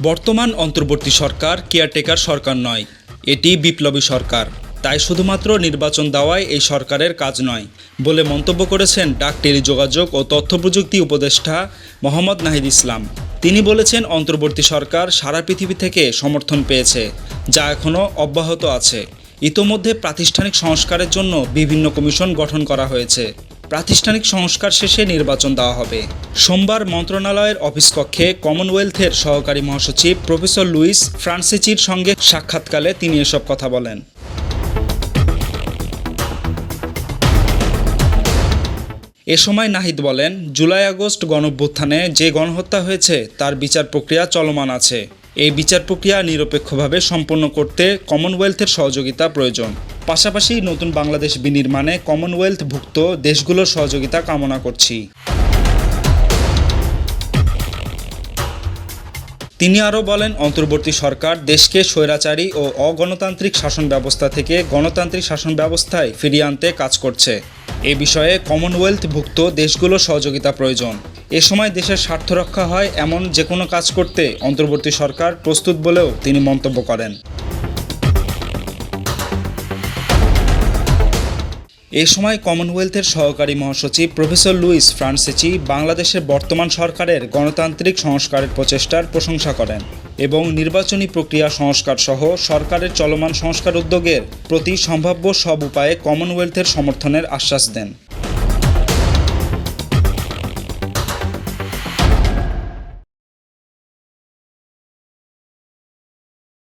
বর্তমান অন্তর্বর্তী সরকার কেয়ারটেকার সরকার নয়, এটি বিপ্লবী সরকার। তাই শুধুমাত্র নির্বাচন দেওয়াই এই সরকারের কাজ নয় বলে মন্তব্য করেছেন ডাক, টেলিযোগাযোগ ও তথ্যপ্রযুক্তি উপদেষ্টা মোহাম্মদ নাহিদ ইসলাম। তিনি বলেছেন, অন্তর্বর্তী সরকার সারা পৃথিবী থেকে সমর্থন পেয়েছে, যা এখনও অব্যাহত আছে। ইতোমধ্যে প্রাতিষ্ঠানিক সংস্কারের জন্য বিভিন্ন কমিশন গঠন করা হয়েছে। প্রাতিষ্ঠানিক সংস্কার শেষে নির্বাচন দেওয়া হবে। সোমবার মন্ত্রণালয়ের অফিস কক্ষে কমনওয়েলথের সহকারী মহাসচিব প্রফেসর লুইস ফ্রান্সিচির সঙ্গে সাক্ষাৎকালে তিনি এসব কথা বলেন। এ সময় নাহিদ বলেন, জুলাই আগস্ট গণঅভ্যুত্থানে যে গণহত্যা হয়েছে তার বিচার প্রক্রিয়া চলমান আছে। এই বিচার প্রক্রিয়া নিরপেক্ষভাবে সম্পন্ন করতে কমনওয়েলথের সহযোগিতা প্রয়োজন। পাশাপাশি নতুন বাংলাদেশ বিনির্মাণে কমনওয়েলথভুক্ত দেশগুলোর সহযোগিতা কামনা করছি। তিনি আরও বলেন, অন্তর্বর্তী সরকার দেশকে স্বৈরাচারী ও অগণতান্ত্রিক শাসন ব্যবস্থা থেকে গণতান্ত্রিক শাসন ব্যবস্থায় ফিরিয়ে আনতে কাজ করছে। এ বিষয়ে কমনওয়েলথভুক্ত দেশগুলোর সহযোগিতা প্রয়োজন। এ সময় দেশের স্বার্থ রক্ষা হয় এমন যে কোনো কাজ করতে অন্তর্বর্তী সরকার প্রস্তুত বলেও তিনি মন্তব্য করেন। এ সময় কমনওয়েলথের সহকারী মহাসচিব প্রফেসর লুইস ফ্রান্সিচি বাংলাদেশের বর্তমান সরকারের গণতান্ত্রিক সংস্কারের প্রচেষ্টার প্রশংসা করেন এবং নির্বাচনী প্রক্রিয়া সংস্কার সহ সরকারের চলমান সংস্কার উদ্যোগের প্রতি সম্ভাব্য সব উপায়ে কমনওয়েলথের সমর্থনের আশ্বাস দেন।